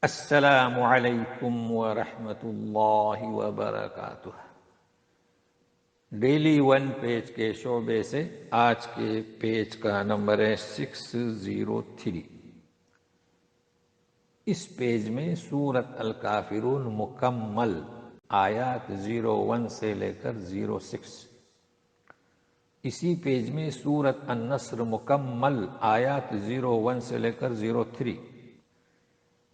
السلام علیکم ورحمۃ اللہ وبرکاتہ۔ ڈیلی ون پیج کے شعبے سے آج کے پیج کا نمبر ہے 603۔ اس پیج میں سورۃ الکافرون مکمل آیات 01 سے لے کر 06۔ اسی پیج میں سورۃ النصر مکمل آیات 01 سے لے کر 03۔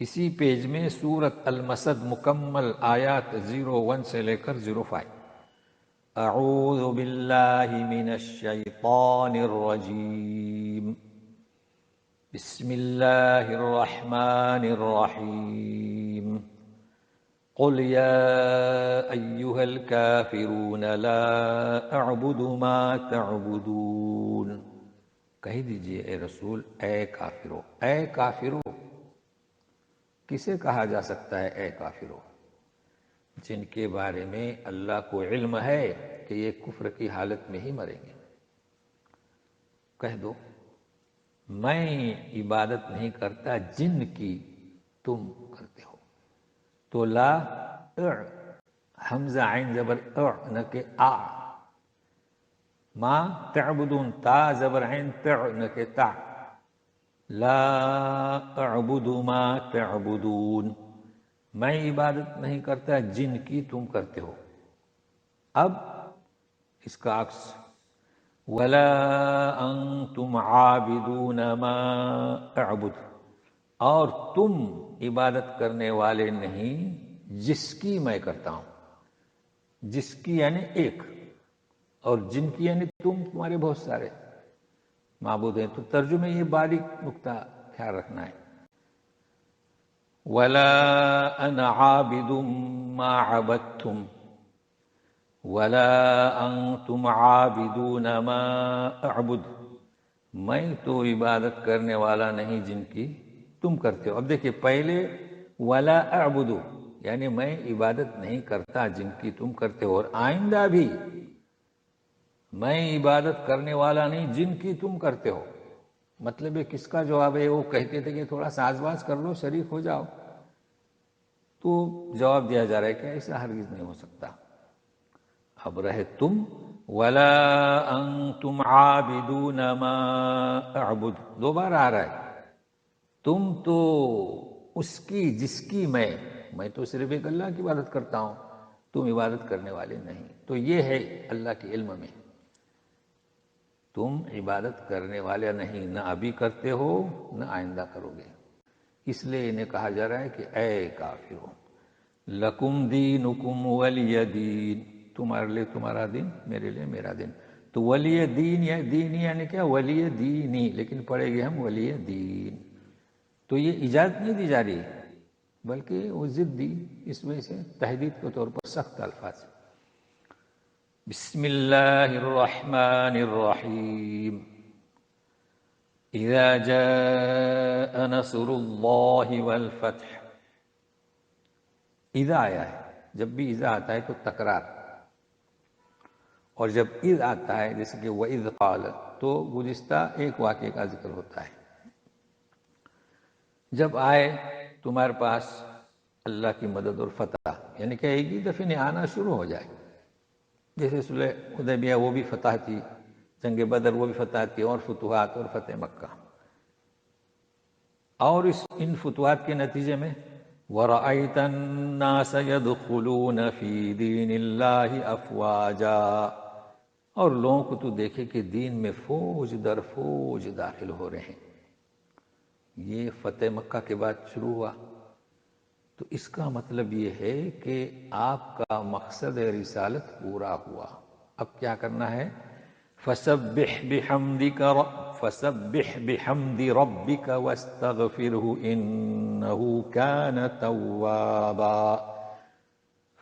اسی پیج میں سورۃ المسد مکمل آیات 01 سے لے کر 05۔ اعوذ باللہ من الشیطان الرجیم، بسم اللہ الرحمن الرحیم، قل یا ایہا الکافرون لا اعبد ما تعبدون۔ کہہ دیجئے اے رسول، اے کافرو، اے کافرو۔ کسے کہا جا سکتا ہے اے کافرو؟ جن کے بارے میں اللہ کو علم ہے کہ یہ کفر کی حالت میں ہی مریں گے۔ کہہ دو میں عبادت نہیں کرتا جن کی تم کرتے ہو۔ تو لا حمزہ عین زبر نہ کہ آ، ما تعبدون تا زبر عین نہ کہ تا، لا اعبد ما تعبدون، میں عبادت نہیں کرتا جن کی تم کرتے ہو۔ اب اس کا عکس، ولا انتم عابدون ما اعبد، اور تم عبادت کرنے والے نہیں جس کی میں کرتا ہوں۔ جس کی یعنی ایک، اور جن کی یعنی تمہارے بہت سارے معبود ہیں۔ تو ترجمے یہ باریک نقطہ خیال رکھنا ہے۔ ولا انا عابد ما عبدتم ولا انتم عابدون ما اعبد، میں تو عبادت کرنے والا نہیں جن کی تم کرتے ہو۔ اب دیکھیے پہلے ولا اعبد یعنی میں عبادت نہیں کرتا جن کی تم کرتے ہو، اور آئندہ بھی میں عبادت کرنے والا نہیں جن کی تم کرتے ہو۔ مطلب یہ کس کا جواب ہے؟ وہ کہتے تھے کہ تھوڑا ساز باز کر لو، شریک ہو جاؤ۔ تو جواب دیا جا رہا ہے کہ ایسا ہرگز نہیں ہو سکتا۔ اب رہے تم، ولا انتم عابدون ما اعبد، دوبارہ آ رہا ہے۔ تم تو اس کی جس کی میں تو صرف ایک اللہ کی عبادت کرتا ہوں، تم عبادت کرنے والے نہیں۔ تو یہ ہے اللہ کے علم میں، تم عبادت کرنے والے نہیں، نہ ابھی کرتے ہو نہ آئندہ کرو گے۔ اس لیے انہیں کہا جا رہا ہے کہ اے کافرو، لکم دینکم ولی دین، تمہارے لیے تمہارا دن، میرے لیے میرا دن۔ تو ولی دین یا دینی یعنی کیا؟ ولی دینی، لیکن پڑھیں گے ہم ولی دین۔ تو یہ اجازت نہیں دی جا رہی بلکہ وہ ضد دی، اس وجہ سے تحدید کے طور پر سخت الفاظ۔ بسم اللہ الرحمن الرحیم، اذا جاء نصر اللہ والفتح۔ اذا آیا ہے، جب بھی اذا آتا ہے تو تکرار، اور جب اذ آتا ہے جیسے کہ وَإِذْ قَالَ تو گزشتہ ایک واقعے کا ذکر ہوتا ہے۔ جب آئے تمہارے پاس اللہ کی مدد اور فتح، یعنی کہ ایک ہی دفعہ آنا شروع ہو جائے، جیسے صلح حدیبیہ وہ بھی فتح تھی، جنگ بدر وہ بھی فتح تھی، اور فتوحات اور فتح مکہ، اور ان فتوحات کے نتیجے میں وَرَأَيْتَ النَّاسَ يَدْخُلُونَ فِي دِينِ اللَّهِ أَفْوَاجًا، اور لوگوں کو تو دیکھے کہ دین میں فوج در فوج داخل ہو رہے ہیں۔ یہ فتح مکہ کے بعد شروع ہوا، تو اس کا مطلب یہ ہے کہ آپ کا مقصد رسالت پورا ہوا۔ اب کیا کرنا ہے؟ فسبح بحمد ربک واستغفرہ انہ کان توابا۔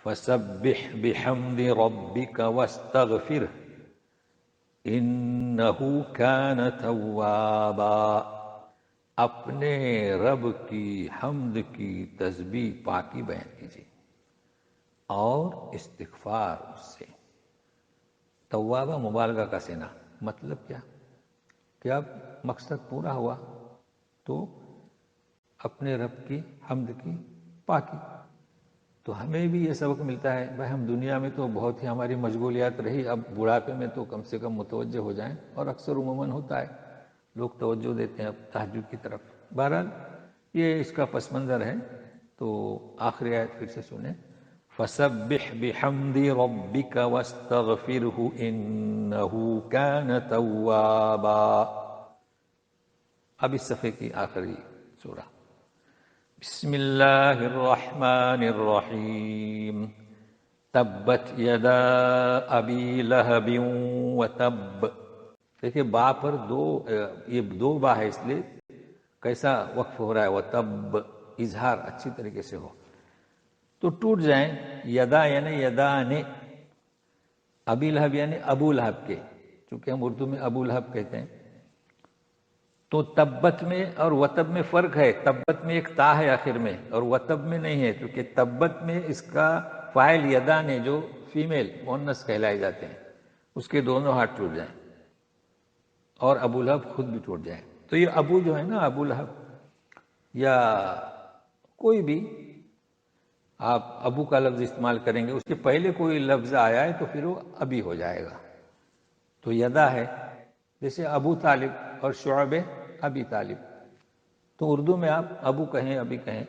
فسبح بحمد ربک واستغفرہ انہ کان توابا، اپنے رب کی حمد کی تسبیح پاکی بیان کیجیے اور استغفار اس سے۔ توابہ مبالغہ کا صیغہ، مطلب کیا کہ اب مقصد پورا ہوا تو اپنے رب کی حمد کی پاکی. تو ہمیں بھی یہ سبق ملتا ہے بھائی ہم دنیا میں تو بہت ہی ہماری مشغولیات رہی، اب بڑھاپے میں تو کم سے کم متوجہ ہو جائیں، اور اکثر عموماً ہوتا ہے لوگ توجہ دیتے ہیں اب تہجد کی طرف. بہرحال یہ اس کا پس منظر ہے. تو آخری آیت پھر سے سنیں. فَسَبِّحْ بِحَمْدِ رَبِّكَ وَاسْتَغْفِرْهُ إِنَّهُ كَانَ تَوَّابًا. اب اس صفحے کی آخری سورہ. بسم اللہ الرحمن الرحیم. تبت یدا ابی لہب وتب. دیکھیے با پر یہ دو با ہے، اس لیے کیسا وقف ہو رہا ہے. وتب اظہار اچھی طریقے سے ہو تو ٹوٹ جائیں. یدا یعنی یدا نے، ابی لہب یعنی ابو لہب کے، چونکہ ہم اردو میں ابو لہب کہتے ہیں. تو تبت میں اور وتب میں فرق ہے. تبت میں ایک تا ہے آخر میں اور وتب میں نہیں ہے، کیونکہ تبت میں اس کا فاعل یدا نے جو فیمیل مؤنث کہلائے جاتے ہیں اس کے دونوں ہاتھ ٹوٹ جائیں اور ابو لہب خود بھی ٹوٹ جائے. تو یہ ابو جو ہے نا، ابو لہب یا کوئی بھی آپ ابو کا لفظ استعمال کریں گے، اس کے پہلے کوئی لفظ آیا ہے تو پھر وہ ابی ہو جائے گا. تو یدا ہے، جیسے ابو طالب اور شعیب ابی طالب. تو اردو میں آپ ابو کہیں ابی کہیں،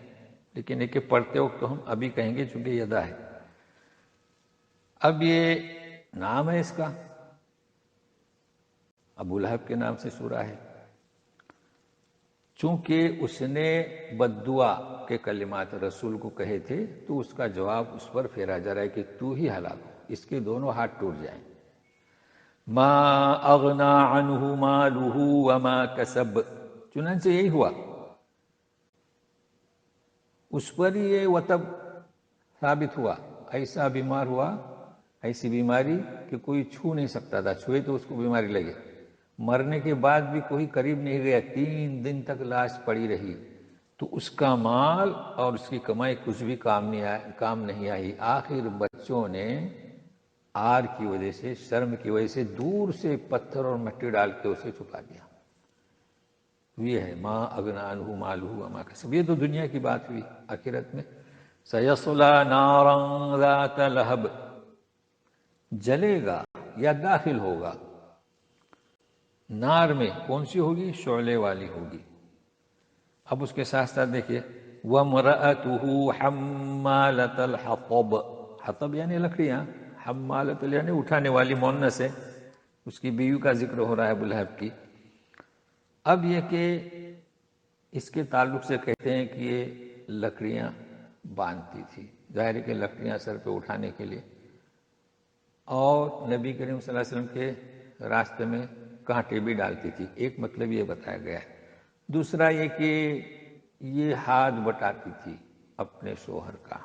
لیکن ایک پڑھتے وقت تو ہم ابی کہیں گے چونکہ یدا ہے. اب یہ نام ہے اس کا، ابو لہب کے نام سے سورہ ہے. چونکہ اس نے بد دعا کے کلمات رسول کو کہے تھے تو اس کا جواب اس پر پھیرا جا رہا ہے کہ تو ہی ہلاک ہو، اس کے دونوں ہاتھ ٹوٹ جائیں. ما اغنا عنہ مالہ وما کسب. چنانچہ یہی ہوا، اس پر یہ وتب ثابت ہوا. ایسا بیمار ہوا، ایسی بیماری کہ کوئی چھو نہیں سکتا تھا، چھوئے تو اس کو بیماری لگے. مرنے کے بعد بھی کوئی قریب نہیں گیا، 3 دن تک لاش پڑی رہی. تو اس کا مال اور اس کی کمائی کچھ بھی کام نہیں آئی. آخر بچوں نے آر کی وجہ سے، شرم کی وجہ سے دور سے پتھر اور مٹی ڈال کے اسے چھپا دیا. یہ ہے ما اغنا عنہ مالہ وما کسب. یہ تو دنیا کی بات ہوئی. آخرت میں سیصلی نارا ذات لہب، جلے گا یا داخل ہوگا نار میں. کون سی ہوگی؟ شعلے والی ہوگی. اب اس کے ساتھ ساتھ دیکھیے وَامْرَأَتُهُ حَمَّالَةَ الْحَطَبِ. حطب یعنی لکڑیاں، حمالۃ یعنی اٹھانے والی مؤنث ہے. اس کی بیوی کا ذکر ہو رہا ہے ابو لہب کی. اب یہ کہ اس کے تعلق سے کہتے ہیں کہ یہ لکڑیاں باندھتی تھی، ظاہر ہے کہ لکڑیاں سر پہ اٹھانے کے لیے، اور نبی کریم صلی اللہ علیہ وسلم کے راستے میں کانٹے بھی ڈالتی تھی. ایک مطلب یہ بتایا گیا ہے. دوسرا یہ کہ یہ ہاتھ بٹاتی تھی اپنے شوہر کا.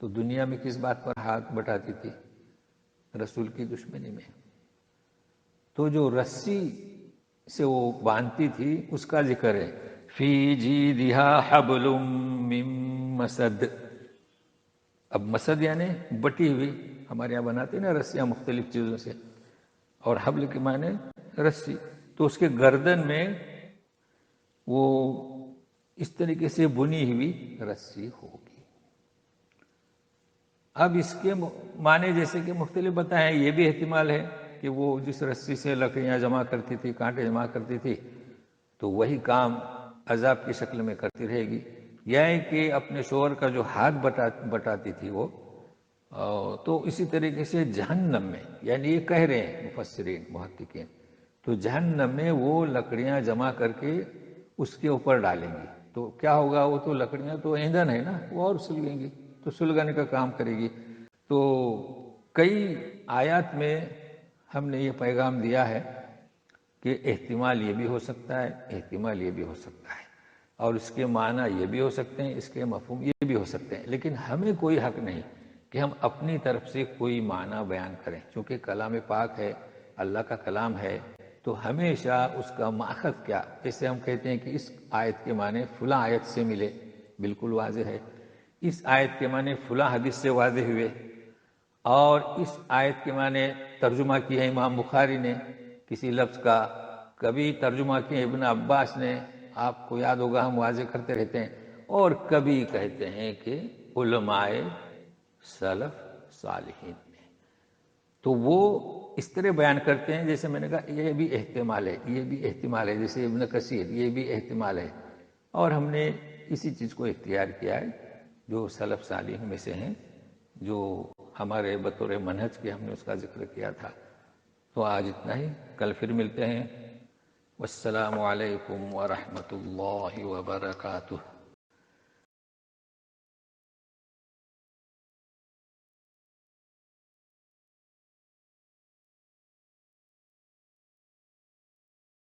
تو دنیا میں کس بات پر ہاتھ بٹاتی تھی؟ رسول کی دشمنی میں. تو جو رسی سے وہ باندھتی تھی اس کا ذکر ہے. فی جیدہا حبل من مسد. اب مسد یعنی بٹی ہوئی، ہمارے یہاں بناتے ہیں نا رسیاں مختلف چیزوں سے، اور حبل کے معنی رسی. تو اس کے گردن میں وہ اس طریقے سے بنی ہوئی رسی ہوگی. اب اس کے معنی جیسے کہ مختلف بتائیں. یہ بھی احتمال ہے کہ وہ جس رسی سے لکڑیاں جمع کرتی تھی، کانٹے جمع کرتی تھی، تو وہی کام عذاب کی شکل میں کرتی رہے گی. یا کہ اپنے شوہر کا جو ہاتھ بٹاتی تھی وہ، تو اسی طریقے سے جہنم میں، یعنی یہ کہہ رہے ہیں مفسرین محققین، تو جہنم میں وہ لکڑیاں جمع کر کے اس کے اوپر ڈالیں گی. تو کیا ہوگا؟ وہ تو لکڑیاں تو ایندھن ہے نا، وہ اور سلگیں گی، تو سلگانے کا کام کرے گی. تو کئی آیات میں ہم نے یہ پیغام دیا ہے کہ احتمال یہ بھی ہو سکتا ہے، احتمال یہ بھی ہو سکتا ہے، اور اس کے معنی یہ بھی ہو سکتے ہیں، اس کے مفہوم یہ بھی ہو سکتے ہیں. لیکن ہمیں کوئی حق نہیں کہ ہم اپنی طرف سے کوئی معنی بیان کریں، چونکہ کلام پاک ہے، اللہ کا کلام ہے. تو ہمیشہ اس کا ماخذ کیا، جیسے ہم کہتے ہیں کہ اس آیت کے معنی فلاں آیت سے ملے، بالکل واضح ہے. اس آیت کے معنی فلاں حدیث سے واضح ہوئے، اور اس آیت کے معنی ترجمہ کیا ہے امام بخاری نے کسی لفظ کا، کبھی ترجمہ کیا ابن عباس نے، آپ کو یاد ہوگا ہم واضح کرتے رہتے ہیں، اور کبھی کہتے ہیں کہ علماء سلف صالحین نے. تو وہ اس طرح بیان کرتے ہیں جیسے میں نے کہا یہ بھی احتمال ہے، یہ بھی احتمال ہے، جیسے ابن کثیر یہ بھی احتمال ہے، اور ہم نے اسی چیز کو اختیار کیا ہے جو سلف صالح میں سے ہیں، جو ہمارے بطور منہج کے ہم نے اس کا ذکر کیا تھا. تو آج اتنا ہی، کل پھر ملتے ہیں. والسلام علیکم ورحمۃ اللہ وبرکاتہ.